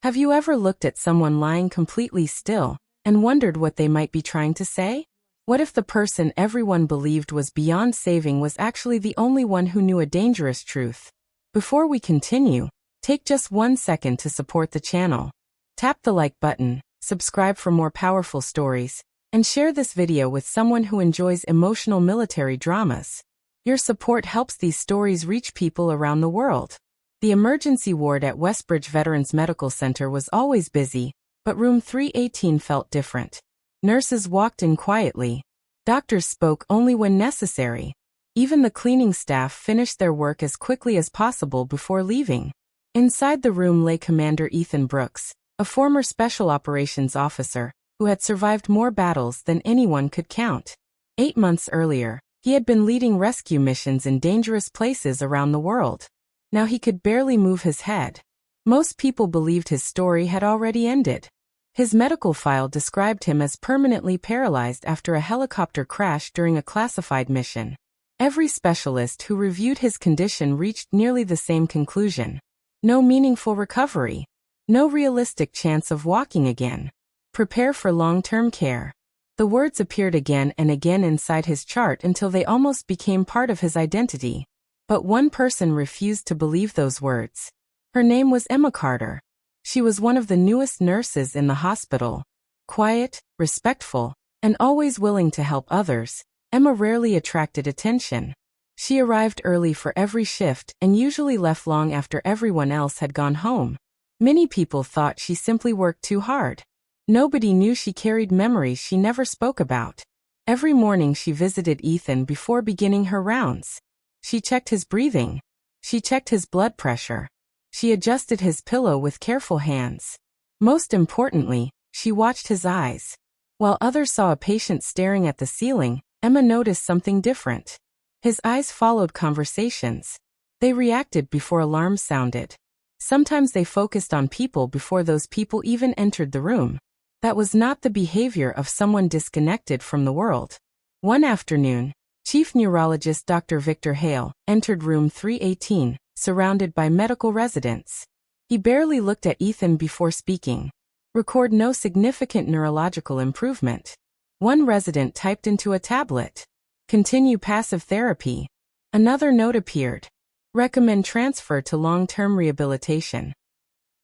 Have you ever looked at someone lying completely still and wondered what they might be trying to say? What if the person everyone believed was beyond saving was actually the only one who knew a dangerous truth? Before we continue, take just 1 second to support the channel. Tap the like button, subscribe for more powerful stories, and share this video with someone who enjoys emotional military dramas. Your support helps these stories reach people around the world. The emergency ward at Westbridge Veterans Medical Center was always busy, but room 318 felt different. Nurses walked in quietly. Doctors spoke only when necessary. Even the cleaning staff finished their work as quickly as possible before leaving. Inside the room lay Commander Ethan Brooks, a former special operations officer, who had survived more battles than anyone could count. 8 months earlier, he had been leading rescue missions in dangerous places around the world. Now he could barely move his head. Most people believed his story had already ended. His medical file described him as permanently paralyzed after a helicopter crash during a classified mission. Every specialist who reviewed his condition reached nearly the same conclusion. No meaningful recovery. No realistic chance of walking again. Prepare for long-term care. The words appeared again and again inside his chart until they almost became part of his identity. But one person refused to believe those words. Her name was Emma Carter. She was one of the newest nurses in the hospital. Quiet, respectful, and always willing to help others, Emma rarely attracted attention. She arrived early for every shift and usually left long after everyone else had gone home. Many people thought she simply worked too hard. Nobody knew she carried memories she never spoke about. Every morning she visited Ethan before beginning her rounds. She checked his breathing. She checked his blood pressure. She adjusted his pillow with careful hands. Most importantly, she watched his eyes. While others saw a patient staring at the ceiling, Emma noticed something different. His eyes followed conversations. They reacted before alarms sounded. Sometimes they focused on people before those people even entered the room. That was not the behavior of someone disconnected from the world. One afternoon, Chief Neurologist Dr. Victor Hale entered room 318, surrounded by medical residents. He barely looked at Ethan before speaking. Record no significant neurological improvement. One resident typed into a tablet. Continue passive therapy. Another note appeared. Recommend transfer to long-term rehabilitation.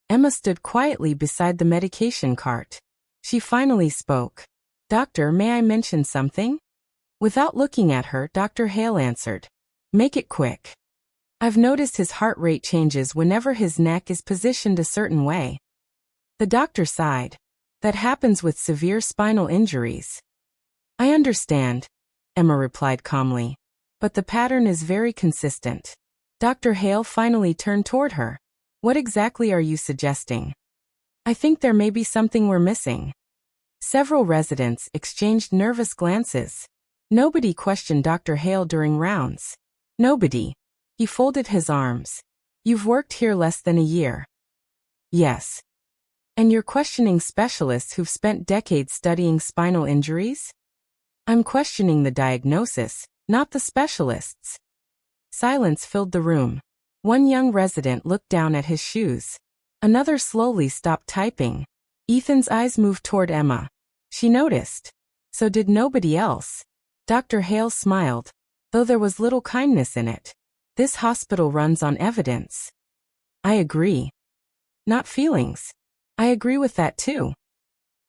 Emma stood quietly beside the medication cart. She finally spoke. Doctor, may I mention something? Without looking at her, Dr. Hale answered. Make it quick. I've noticed his heart rate changes whenever his neck is positioned a certain way. The doctor sighed. That happens with severe spinal injuries. I understand, Emma replied calmly. But the pattern is very consistent. Dr. Hale finally turned toward her. What exactly are you suggesting? I think there may be something we're missing. Several residents exchanged nervous glances. Nobody questioned Dr. Hale during rounds. Nobody. He folded his arms. You've worked here less than a year. Yes. And you're questioning specialists who've spent decades studying spinal injuries? I'm questioning the diagnosis, not the specialists. Silence filled the room. One young resident looked down at his shoes. Another slowly stopped typing. Ethan's eyes moved toward Emma. She noticed. So did nobody else. Dr. Hale smiled, though there was little kindness in it. This hospital runs on evidence. I agree. Not feelings. I agree with that too.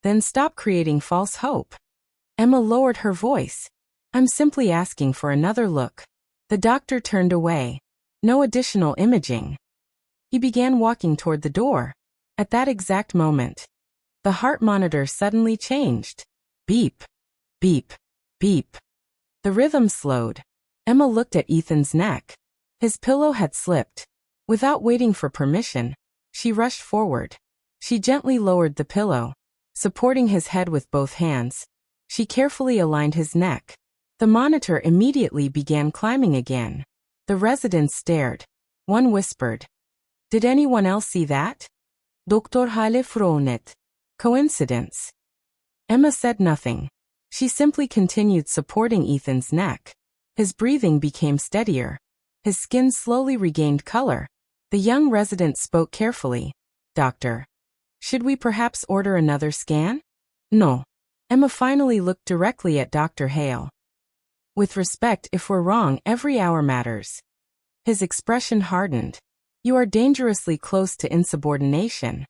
Then stop creating false hope. Emma lowered her voice. I'm simply asking for another look. The doctor turned away. No additional imaging. He began walking toward the door. At that exact moment, the heart monitor suddenly changed. Beep, beep, beep. The rhythm slowed. Emma looked at Ethan's neck. His pillow had slipped. Without waiting for permission, she rushed forward. She gently lowered the pillow. Supporting his head with both hands, she carefully aligned his neck. The monitor immediately began climbing again. The residents stared. One whispered. Did anyone else see that? Doktor Hale Fronet. Coincidence. Emma said nothing. She simply continued supporting Ethan's neck. His breathing became steadier. His skin slowly regained color. The young resident spoke carefully. Doctor. Should we perhaps order another scan? No. Emma finally looked directly at Dr. Hale. With respect, if we're wrong, every hour matters. His expression hardened. You are dangerously close to insubordination.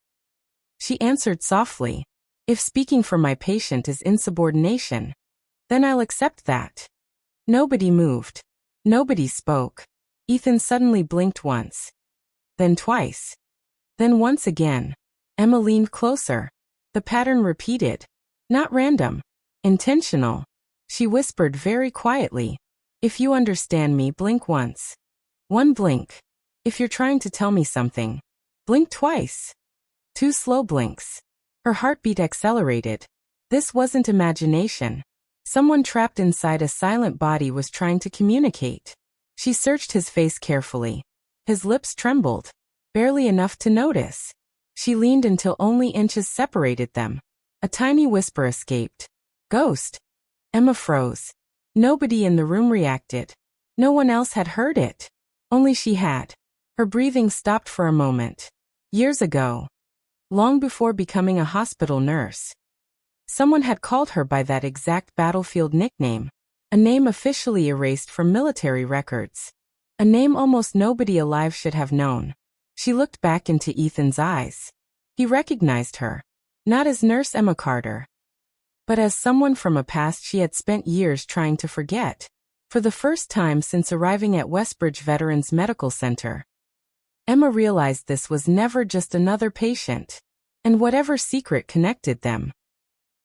She answered softly. If speaking for my patient is insubordination, then I'll accept that. Nobody moved. Nobody spoke. Ethan suddenly blinked once. Then twice. Then once again. Emma leaned closer. The pattern repeated. Not random. Intentional. She whispered very quietly. If you understand me, blink once. One blink. If you're trying to tell me something, blink twice. 2 slow blinks. Her heartbeat accelerated. This wasn't imagination. Someone trapped inside a silent body was trying to communicate. She searched his face carefully. His lips trembled. Barely enough to notice. She leaned until only inches separated them. A tiny whisper escaped. Ghost. Emma froze. Nobody in the room reacted. No one else had heard it. Only she had. Her breathing stopped for a moment. Years ago. Long before becoming a hospital nurse. Someone had called her by that exact battlefield nickname. A name officially erased from military records. A name almost nobody alive should have known. She looked back into Ethan's eyes. He recognized her. Not as Nurse Emma Carter, but as someone from a past she had spent years trying to forget. For the first time since arriving at Westbridge Veterans Medical Center, Emma realized this was never just another patient, and whatever secret connected them.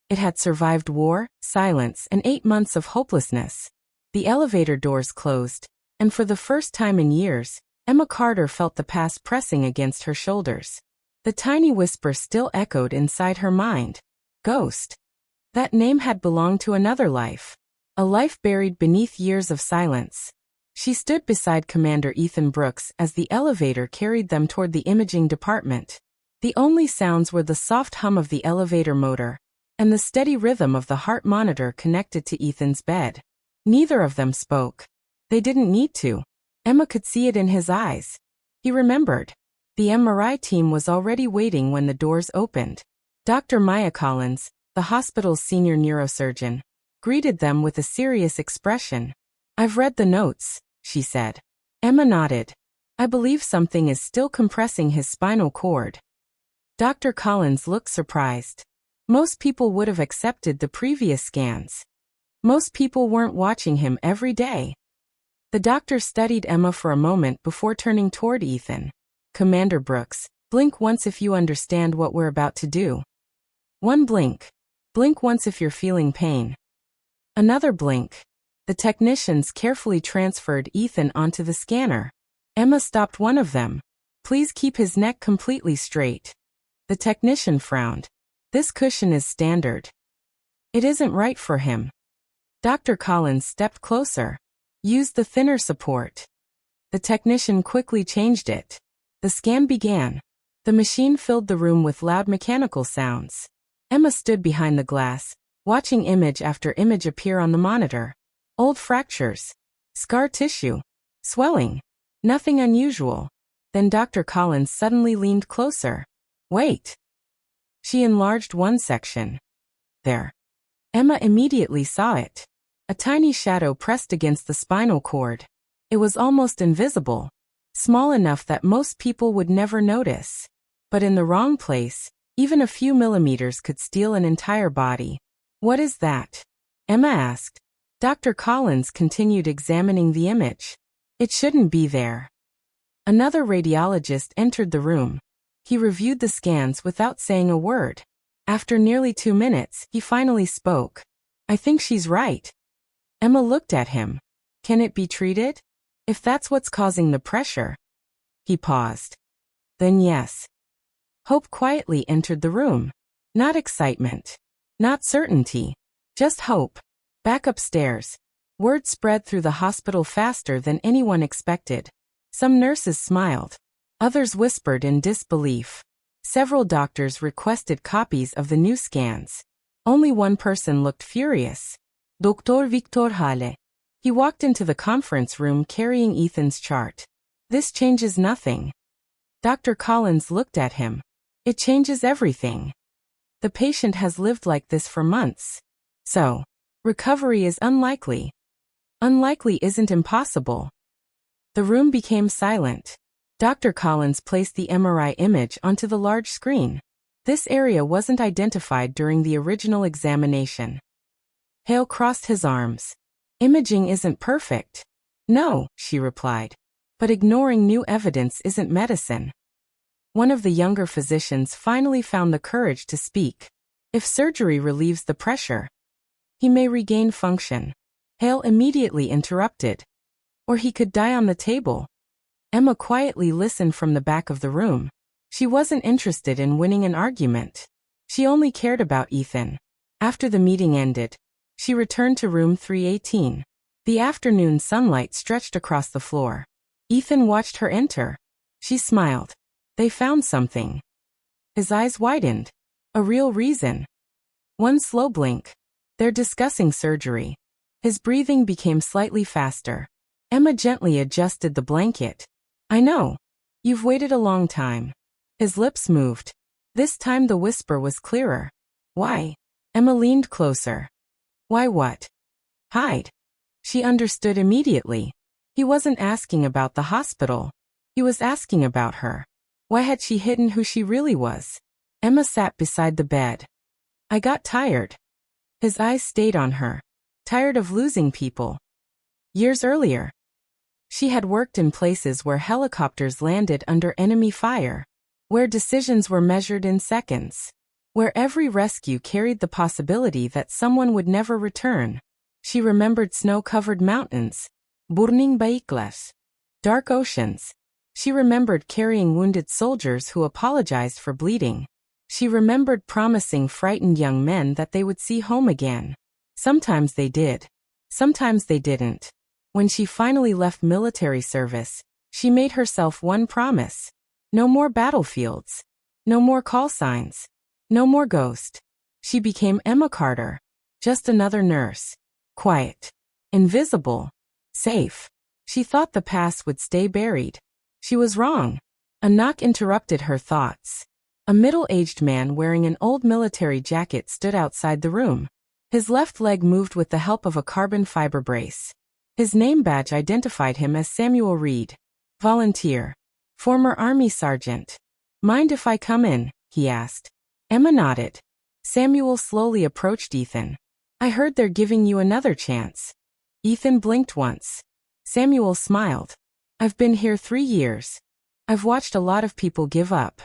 It had survived war, silence, and 8 months of hopelessness. The elevator doors closed, and for the first time in years, Emma Carter felt the past pressing against her shoulders. The tiny whisper still echoed inside her mind. Ghost. That name had belonged to another life. A life buried beneath years of silence. She stood beside Commander Ethan Brooks as the elevator carried them toward the imaging department. The only sounds were the soft hum of the elevator motor and the steady rhythm of the heart monitor connected to Ethan's bed. Neither of them spoke. They didn't need to. Emma could see it in his eyes. He remembered. The MRI team was already waiting when the doors opened. Dr. Maya Collins, the hospital's senior neurosurgeon, greeted them with a serious expression. I've read the notes, she said. Emma nodded. I believe something is still compressing his spinal cord. Dr. Collins looked surprised. Most people would have accepted the previous scans. Most people weren't watching him every day. The doctor studied Emma for a moment before turning toward Ethan. Commander Brooks, blink once if you understand what we're about to do. One blink. Blink once if you're feeling pain. Another blink. The technicians carefully transferred Ethan onto the scanner. Emma stopped one of them. Please keep his neck completely straight. The technician frowned. This cushion is standard. It isn't right for him. Dr. Collins stepped closer. Use the thinner support. The technician quickly changed it. The scan began. The machine filled the room with loud mechanical sounds. Emma stood behind the glass, watching image after image appear on the monitor. Old fractures. Scar tissue. Swelling. Nothing unusual. Then Dr. Collins suddenly leaned closer. Wait. She enlarged one section. There. Emma immediately saw it. A tiny shadow pressed against the spinal cord. It was almost invisible. Small enough that most people would never notice. But in the wrong place, even a few millimeters could steal an entire body. What is that? Emma asked. Dr. Collins continued examining the image. It shouldn't be there. Another radiologist entered the room. He reviewed the scans without saying a word. After nearly 2 minutes, he finally spoke. I think she's right. Emma looked at him. Can it be treated? If that's what's causing the pressure. He paused. Then yes. Hope quietly entered the room. Not excitement. Not certainty. Just hope. Back upstairs. Word spread through the hospital faster than anyone expected. Some nurses smiled. Others whispered in disbelief. Several doctors requested copies of the new scans. Only one person looked furious. Dr. Victor Hale. He walked into the conference room carrying Ethan's chart. This changes nothing. Dr. Collins looked at him. It changes everything. The patient has lived like this for months. So, recovery is unlikely. Unlikely isn't impossible. The room became silent. Dr. Collins placed the MRI image onto the large screen. This area wasn't identified during the original examination. Hale crossed his arms. Imaging isn't perfect. No, she replied. But ignoring new evidence isn't medicine. One of the younger physicians finally found the courage to speak. If surgery relieves the pressure, he may regain function. Hale immediately interrupted. Or he could die on the table. Emma quietly listened from the back of the room. She wasn't interested in winning an argument. She only cared about Ethan. After the meeting ended, she returned to room 318. The afternoon sunlight stretched across the floor. Ethan watched her enter. She smiled. They found something. His eyes widened. A real reason. One slow blink. They're discussing surgery. His breathing became slightly faster. Emma gently adjusted the blanket. I know. You've waited a long time. His lips moved. This time the whisper was clearer. Why? Emma leaned closer. Why what? Hide. She understood immediately. He wasn't asking about the hospital. He was asking about her. Why had she hidden who she really was? Emma sat beside the bed. I got tired. His eyes stayed on her. Tired of losing people. Years earlier, she had worked in places where helicopters landed under enemy fire, where decisions were measured in seconds, where every rescue carried the possibility that someone would never return. She remembered snow-covered mountains, burning baiklas, dark oceans. She remembered carrying wounded soldiers who apologized for bleeding. She remembered promising frightened young men that they would see home again. Sometimes they did. Sometimes they didn't. When she finally left military service, she made herself one promise. No more battlefields. No more call signs. No more ghost. She became Emma Carter. Just another nurse. Quiet. Invisible. Safe. She thought the past would stay buried. She was wrong. A knock interrupted her thoughts. A middle-aged man wearing an old military jacket stood outside the room. His left leg moved with the help of a carbon fiber brace. His name badge identified him as Samuel Reed. Volunteer. Former Army sergeant. Mind if I come in? He asked. Emma nodded. Samuel slowly approached Ethan. I heard they're giving you another chance. Ethan blinked once. Samuel smiled. I've been here 3 years. I've watched a lot of people give up.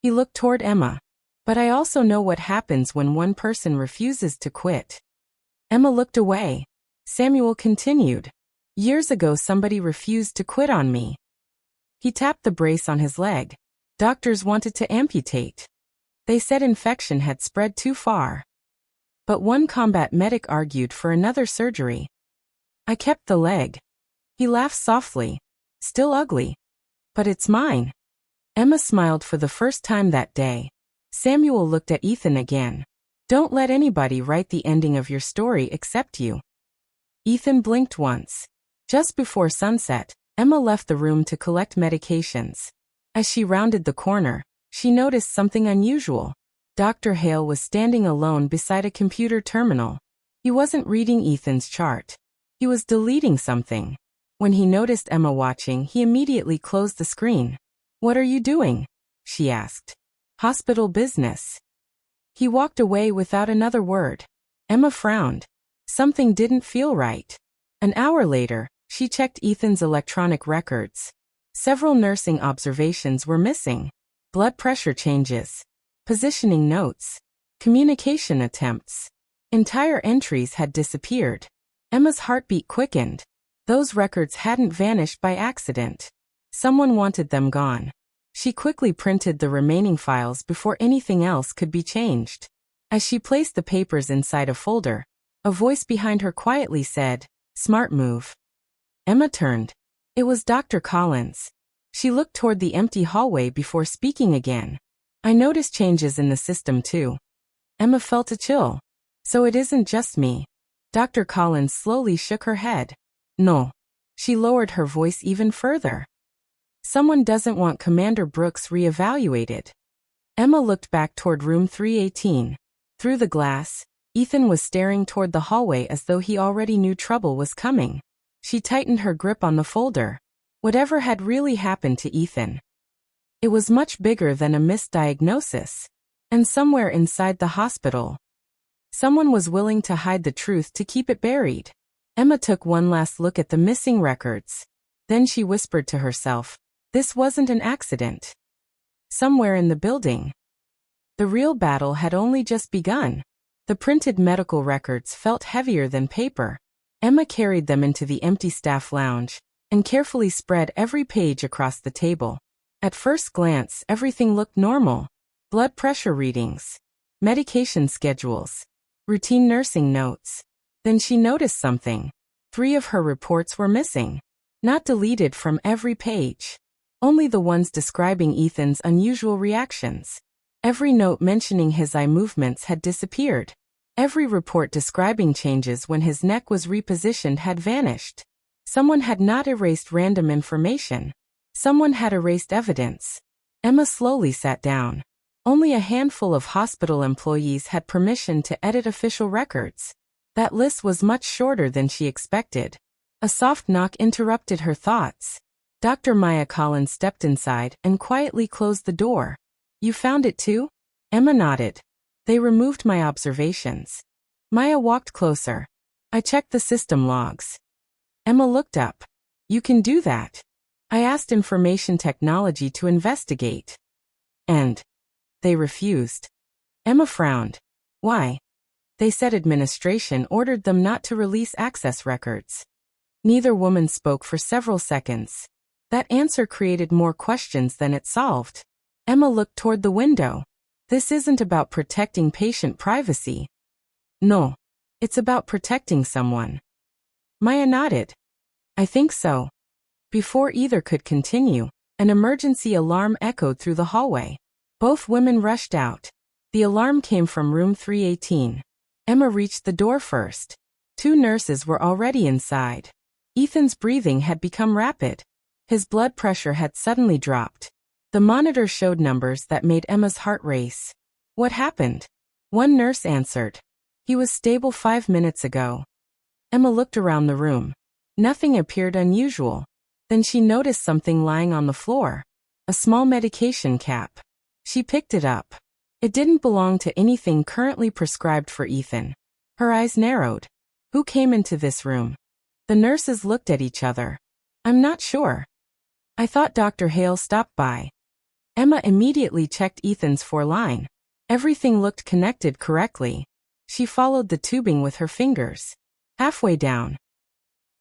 He looked toward Emma. But I also know what happens when one person refuses to quit. Emma looked away. Samuel continued. Years ago somebody refused to quit on me. He tapped the brace on his leg. Doctors wanted to amputate. They said infection had spread too far. But one combat medic argued for another surgery. I kept the leg. He laughed softly. Still ugly. But it's mine. Emma smiled for the first time that day. Samuel looked at Ethan again. Don't let anybody write the ending of your story except you. Ethan blinked once. Just before sunset, Emma left the room to collect medications. As she rounded the corner, she noticed something unusual. Dr. Hale was standing alone beside a computer terminal. He wasn't reading Ethan's chart. He was deleting something. When he noticed Emma watching, he immediately closed the screen. What are you doing? She asked. Hospital business. He walked away without another word. Emma frowned. Something didn't feel right. An hour later, she checked Ethan's electronic records. Several nursing observations were missing. Blood pressure changes. Positioning notes. Communication attempts. Entire entries had disappeared. Emma's heartbeat quickened. Those records hadn't vanished by accident. Someone wanted them gone. She quickly printed the remaining files before anything else could be changed. As she placed the papers inside a folder, a voice behind her quietly said, "Smart move." Emma turned. It was Dr. Collins. She looked toward the empty hallway before speaking again. I noticed changes in the system too. Emma felt a chill. So it isn't just me. Dr. Collins slowly shook her head. No. She lowered her voice even further. Someone doesn't want Commander Brooks re-evaluated. Emma looked back toward room 318. Through the glass, Ethan was staring toward the hallway as though he already knew trouble was coming. She tightened her grip on the folder. Whatever had really happened to Ethan? It was much bigger than a misdiagnosis. And somewhere inside the hospital, someone was willing to hide the truth to keep it buried. Emma took one last look at the missing records. Then she whispered to herself, this wasn't an accident. Somewhere in the building, the real battle had only just begun. The printed medical records felt heavier than paper. Emma carried them into the empty staff lounge and carefully spread every page across the table. At first glance, everything looked normal. Blood pressure readings, medication schedules, routine nursing notes. Then she noticed something. 3 of her reports were missing. Not deleted from every page. Only the ones describing Ethan's unusual reactions. Every note mentioning his eye movements had disappeared. Every report describing changes when his neck was repositioned had vanished. Someone had not erased random information. Someone had erased evidence. Emma slowly sat down. Only a handful of hospital employees had permission to edit official records. That list was much shorter than she expected. A soft knock interrupted her thoughts. Dr. Maya Collins stepped inside and quietly closed the door. You found it too? Emma nodded. They removed my observations. Maya walked closer. I checked the system logs. Emma looked up. You can do that. I asked information technology to investigate. And they refused. Emma frowned. Why? They said administration ordered them not to release access records. Neither woman spoke for several seconds. That answer created more questions than it solved. Emma looked toward the window. This isn't about protecting patient privacy. No. It's about protecting someone. Maya nodded. I think so. Before either could continue, an emergency alarm echoed through the hallway. Both women rushed out. The alarm came from room 318. Emma reached the door first. 2 nurses were already inside. Ethan's breathing had become rapid. His blood pressure had suddenly dropped. The monitor showed numbers that made Emma's heart race. What happened? One nurse answered. He was stable 5 minutes ago. Emma looked around the room. Nothing appeared unusual. Then she noticed something lying on the floor. A small medication cap. She picked it up. It didn't belong to anything currently prescribed for Ethan. Her eyes narrowed. Who came into this room? The nurses looked at each other. I'm not sure. I thought Dr. Hale stopped by. Emma immediately checked Ethan's foreline. Everything looked connected correctly. She followed the tubing with her fingers. Halfway down,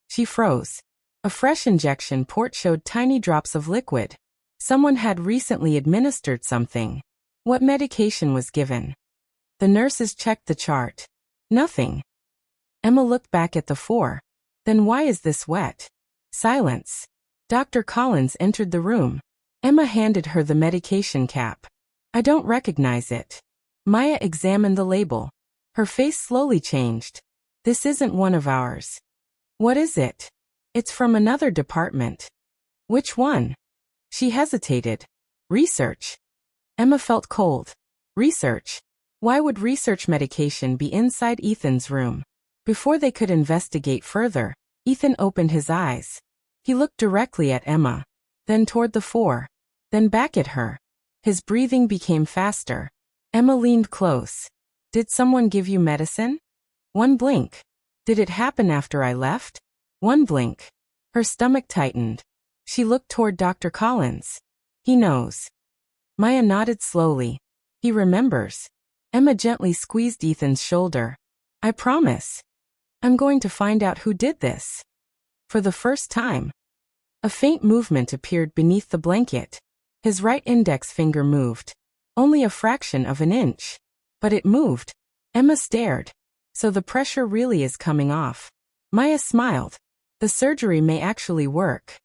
she froze. A fresh injection port showed tiny drops of liquid. Someone had recently administered something. What medication was given? The nurses checked the chart. Nothing. Emma looked back at the 4. Then why is this wet? Silence. Dr. Collins entered the room. Emma handed her the medication cap. I don't recognize it. Maya examined the label. Her face slowly changed. This isn't one of ours. What is it? It's from another department. Which one? She hesitated. Research. Emma felt cold. Research. Why would research medication be inside Ethan's room? Before they could investigate further, Ethan opened his eyes. He looked directly at Emma, then toward the 4, then back at her. His breathing became faster. Emma leaned close. Did someone give you medicine? One blink. Did it happen after I left? One blink. Her stomach tightened. She looked toward Dr. Collins. He knows. Maya nodded slowly. He remembers. Emma gently squeezed Ethan's shoulder. I promise. I'm going to find out who did this. For the first time, a faint movement appeared beneath the blanket. His right index finger moved. Only a fraction of an inch. But it moved. Emma stared. So the pressure really is coming off. Maya smiled. The surgery may actually work.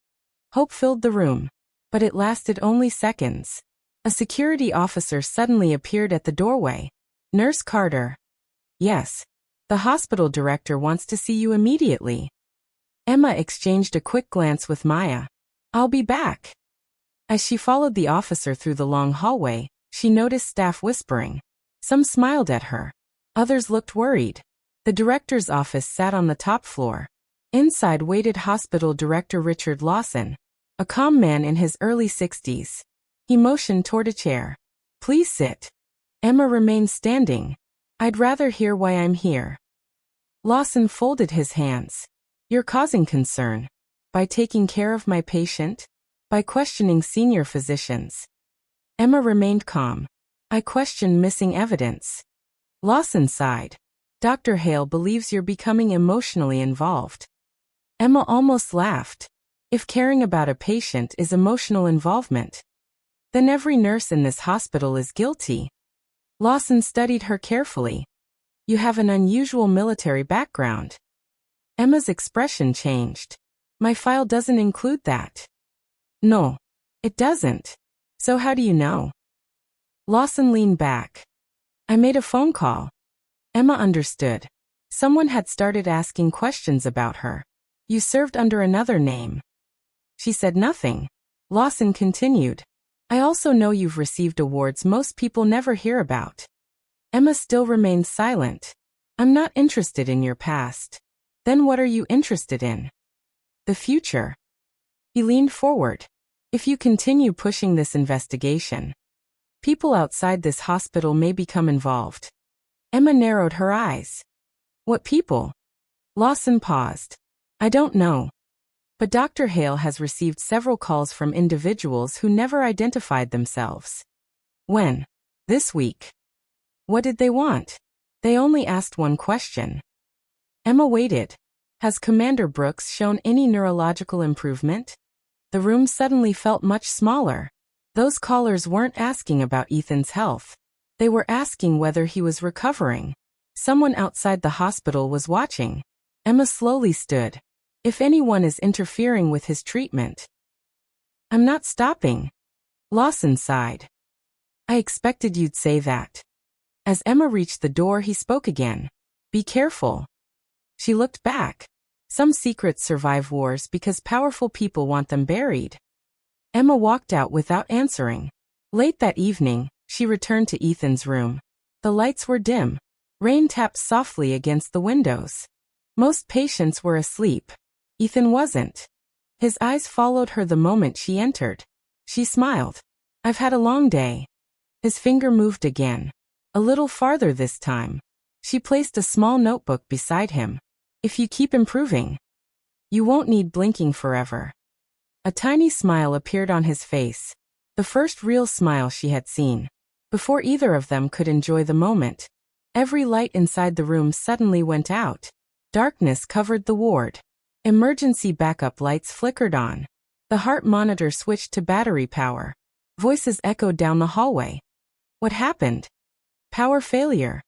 Hope filled the room. But it lasted only seconds. A security officer suddenly appeared at the doorway. Nurse Carter. Yes. The hospital director wants to see you immediately. Emma exchanged a quick glance with Maya. I'll be back. As she followed the officer through the long hallway, She noticed staff whispering. Some smiled at her. Others looked worried. The director's office sat on the top floor. Inside waited hospital director Richard Lawson, a calm man in his early 60s. He motioned toward a chair. "Please sit." Emma remained standing. "I'd rather hear why I'm here." Lawson folded his hands. "You're causing concern. By taking care of my patient? By questioning senior physicians?" Emma remained calm. "I question missing evidence." Lawson sighed. "Dr. Hale believes you're becoming emotionally involved." Emma almost laughed. If caring about a patient is emotional involvement, then every nurse in this hospital is guilty. Lawson studied her carefully. "You have an unusual military background." Emma's expression changed. "My file doesn't include that." "No, it doesn't. So how do you know?" Lawson leaned back. "I made a phone call." Emma understood. Someone had started asking questions about her. "You served under another name." She said nothing. Lawson continued. "I also know you've received awards most people never hear about." Emma still remained silent. "I'm not interested in your past." "Then what are you interested in?" "The future." He leaned forward. "If you continue pushing this investigation, people outside this hospital may become involved." Emma narrowed her eyes. "What people?" Lawson paused. "I don't know. But Dr. Hale has received several calls from individuals who never identified themselves." "When?" "This week." "What did they want?" "They only asked one question." Emma waited. "Has Commander Brooks shown any neurological improvement?" The room suddenly felt much smaller. Those callers weren't asking about Ethan's health. They were asking whether he was recovering. Someone outside the hospital was watching. Emma slowly stood. "If anyone is interfering with his treatment, I'm not stopping." Lawson sighed. "I expected you'd say that." As Emma reached the door, he spoke again. "Be careful." She looked back. Some secrets survive wars because powerful people want them buried. Emma walked out without answering. Late that evening, she returned to Ethan's room. The lights were dim. Rain tapped softly against the windows. Most patients were asleep. Ethan wasn't. His eyes followed her the moment she entered. She smiled. "I've had a long day." His finger moved again. A little farther this time. She placed a small notebook beside him. "If you keep improving, you won't need blinking forever." A tiny smile appeared on his face. The first real smile she had seen. Before either of them could enjoy the moment, every light inside the room suddenly went out. Darkness covered the ward. Emergency backup lights flickered on. The heart monitor switched to battery power. Voices echoed down the hallway. What happened? Power failure.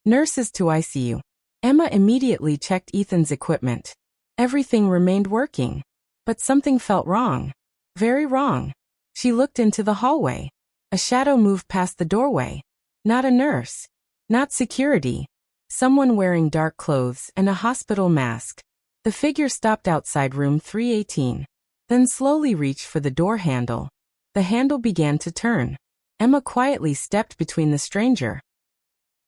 Nurses to ICU. Emma immediately checked Ethan's equipment. Everything remained working. But something felt wrong. Very wrong. She looked into the hallway. A shadow moved past the doorway. Not a nurse. Not security. Someone wearing dark clothes and a hospital mask. The figure stopped outside room 318. Then slowly reached for the door handle. The handle began to turn. Emma quietly stepped between the stranger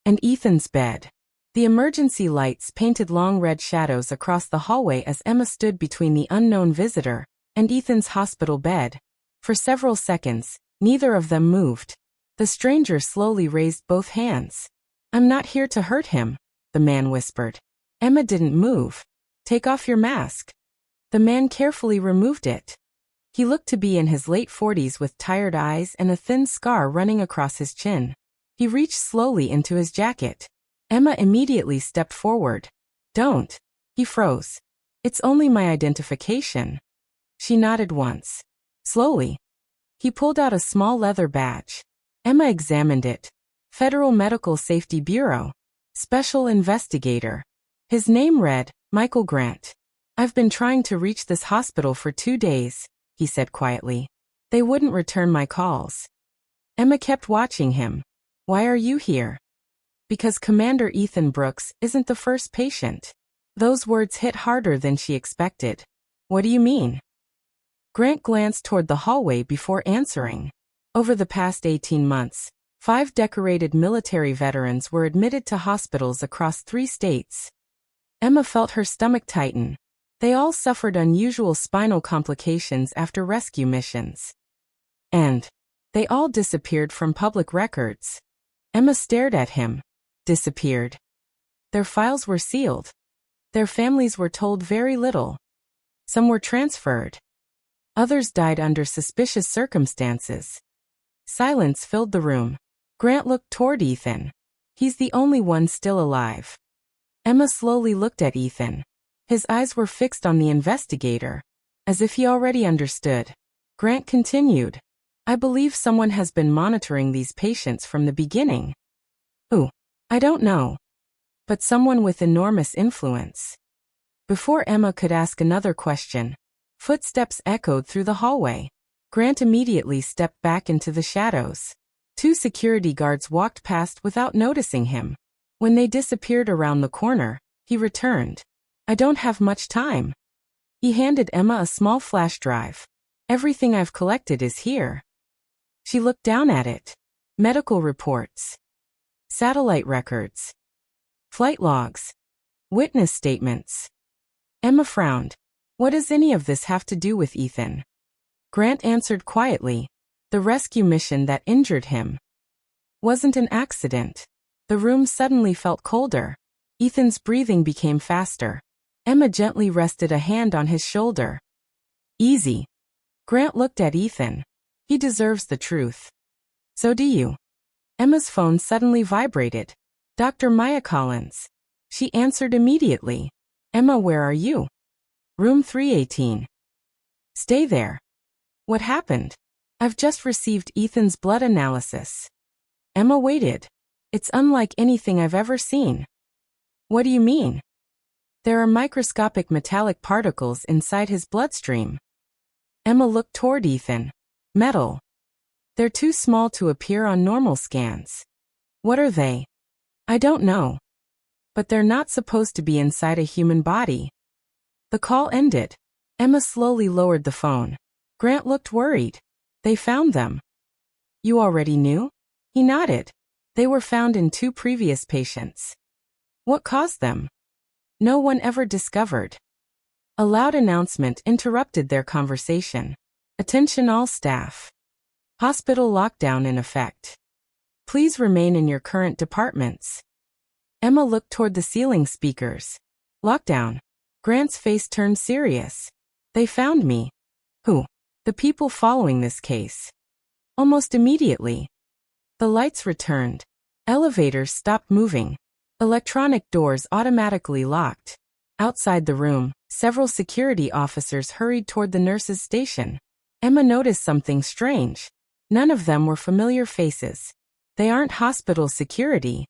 and Ethan's bed. The emergency lights painted long red shadows across the hallway as Emma stood between the unknown visitor and Ethan's hospital bed. For several seconds, neither of them moved. The stranger slowly raised both hands. "I'm not here to hurt him," the man whispered. Emma didn't move. "Take off your mask." The man carefully removed it. He looked to be in his late 40s with tired eyes and a thin scar running across his chin. He reached slowly into his jacket. Emma immediately stepped forward. "Don't." He froze. "It's only my identification." She nodded once. Slowly. He pulled out a small leather badge. Emma examined it. Federal Medical Safety Bureau. Special Investigator. His name read, Michael Grant. "I've been trying to reach this hospital for 2 days, he said quietly. "They wouldn't return my calls." Emma kept watching him. "Why are you here?" "Because Commander Ethan Brooks isn't the first patient." Those words hit harder than she expected. "What do you mean?" Grant glanced toward the hallway before answering. Over the past 18 months, 5 decorated military veterans were admitted to hospitals across 3 states. Emma felt her stomach tighten. They all suffered unusual spinal complications after rescue missions. And they all disappeared from public records. Emma stared at him. Disappeared. Their files were sealed. Their families were told very little. Some were transferred. Others died under suspicious circumstances. Silence filled the room. Grant looked toward Ethan. He's the only one still alive. Emma slowly looked at Ethan. His eyes were fixed on the investigator, as if he already understood. Grant continued. I believe someone has been monitoring these patients from the beginning. Who? I don't know. But someone with enormous influence. Before Emma could ask another question, footsteps echoed through the hallway. Grant immediately stepped back into the shadows. 2 security guards walked past without noticing him. When they disappeared around the corner, he returned. I don't have much time. He handed Emma a small flash drive. Everything I've collected is here. She looked down at it. Medical reports. Satellite records. Flight logs. Witness statements. Emma frowned. What does any of this have to do with Ethan? Grant answered quietly. The rescue mission that injured him wasn't an accident. The room suddenly felt colder. Ethan's breathing became faster. Emma gently rested a hand on his shoulder. Easy. Grant looked at Ethan. He deserves the truth. So do you. Emma's phone suddenly vibrated. Dr. Maya Collins. She answered immediately. Emma, where are you? Room 318. Stay there. What happened? I've just received Ethan's blood analysis. Emma waited. It's unlike anything I've ever seen. What do you mean? There are microscopic metallic particles inside his bloodstream. Emma looked toward Ethan. Metal. They're too small to appear on normal scans. What are they? I don't know. But they're not supposed to be inside a human body. The call ended. Emma slowly lowered the phone. Grant looked worried. They found them. You already knew? He nodded. They were found in 2 previous patients. What caused them? No one ever discovered. A loud announcement interrupted their conversation. Attention all staff. Hospital lockdown in effect. Please remain in your current departments. Emma looked toward the ceiling speakers. Lockdown. Grant's face turned serious. They found me. Who? The people following this case. Almost immediately. The lights returned. Elevators stopped moving. Electronic doors automatically locked. Outside the room, several security officers hurried toward the nurses' station. Emma noticed something strange. None of them were familiar faces. They aren't hospital security.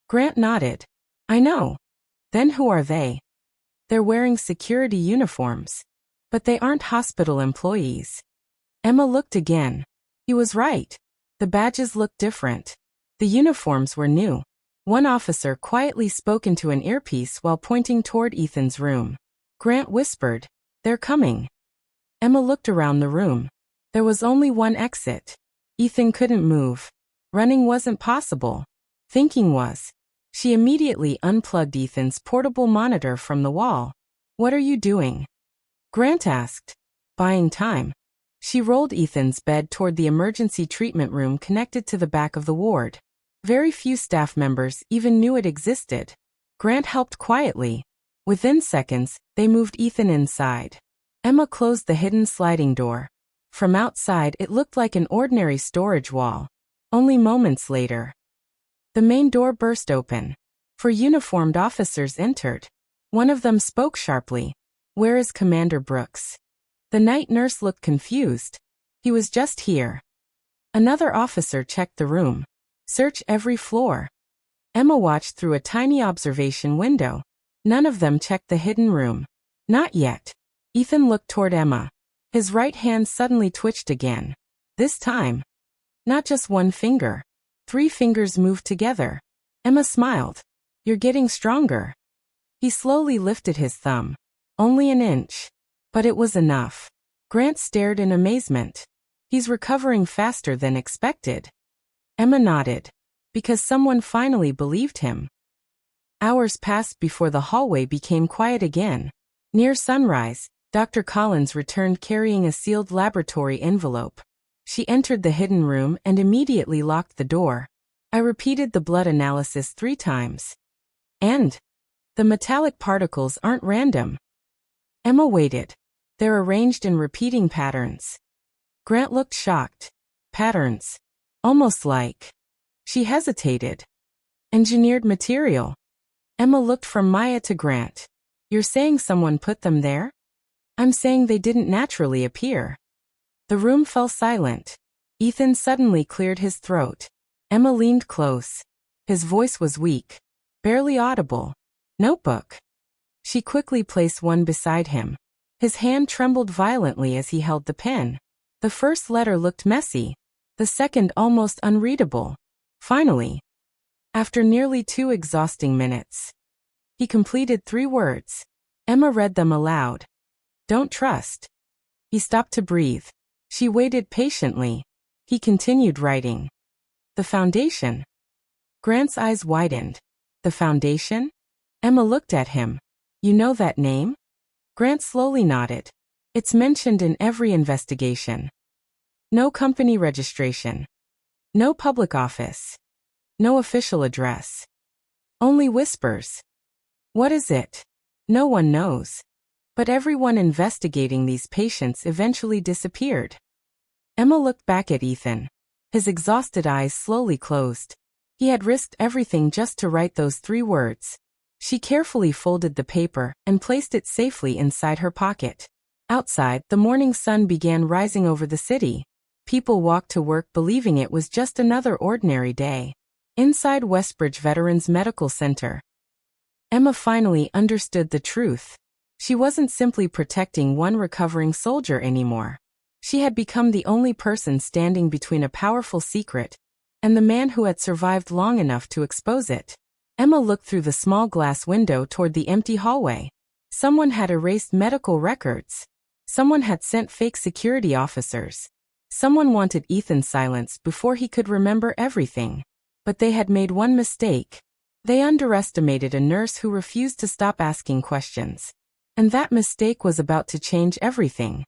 Grant nodded. I know. Then who are they? They're wearing security uniforms. But they aren't hospital employees. Emma looked again. He was right. The badges looked different. The uniforms were new. One officer quietly spoke into an earpiece while pointing toward Ethan's room. Grant whispered, "They're coming." Emma looked around the room. There was only one exit. Ethan couldn't move. Running wasn't possible. Thinking was. She immediately unplugged Ethan's portable monitor from the wall. "What are you doing?" Grant asked. "Buying time." She rolled Ethan's bed toward the emergency treatment room connected to the back of the ward. Very few staff members even knew it existed. Grant helped quietly. Within seconds, they moved Ethan inside. Emma closed the hidden sliding door. From outside, it looked like an ordinary storage wall. Only moments later, the main door burst open. 4 uniformed officers entered. One of them spoke sharply. "Where is Commander Brooks?" The night nurse looked confused. "He was just here." Another officer checked the room. "Search every floor." Emma watched through a tiny observation window. None of them checked the hidden room. Not yet. Ethan looked toward Emma. His right hand suddenly twitched again. This time, not just one finger. 3 fingers moved together. Emma smiled. "You're getting stronger." He slowly lifted his thumb. Only an inch. But it was enough. Grant stared in amazement. He's recovering faster than expected. Emma nodded. Because someone finally believed him. Hours passed before the hallway became quiet again. Near sunrise, Dr. Collins returned carrying a sealed laboratory envelope. She entered the hidden room and immediately locked the door. I repeated the blood analysis 3 times. And the metallic particles aren't random. Emma waited. They're arranged in repeating patterns. Grant looked shocked. Patterns. Almost like. She hesitated. Engineered material. Emma looked from Maya to Grant. You're saying someone put them there? I'm saying they didn't naturally appear. The room fell silent. Ethan suddenly cleared his throat. Emma leaned close. His voice was weak. Barely audible. Notebook. She quickly placed one beside him. His hand trembled violently as he held the pen. The first letter looked messy. The second almost unreadable. Finally, after nearly 2 exhausting minutes, he completed 3 words. Emma read them aloud. Don't trust. He stopped to breathe. She waited patiently. He continued writing. The foundation. Grant's eyes widened. The foundation? Emma looked at him. You know that name? Grant slowly nodded. It's mentioned in every investigation. No company registration. No public office. No official address. Only whispers. What is it? No one knows. But everyone investigating these patients eventually disappeared. Emma looked back at Ethan. His exhausted eyes slowly closed. He had risked everything just to write those 3 words. She carefully folded the paper and placed it safely inside her pocket. Outside, the morning sun began rising over the city. People walked to work believing it was just another ordinary day. Inside Westbridge Veterans Medical Center, Emma finally understood the truth. She wasn't simply protecting one recovering soldier anymore. She had become the only person standing between a powerful secret and the man who had survived long enough to expose it. Emma looked through the small glass window toward the empty hallway. Someone had erased medical records. Someone had sent fake security officers. Someone wanted Ethan silenced before he could remember everything. But they had made one mistake. They underestimated a nurse who refused to stop asking questions. And that mistake was about to change everything.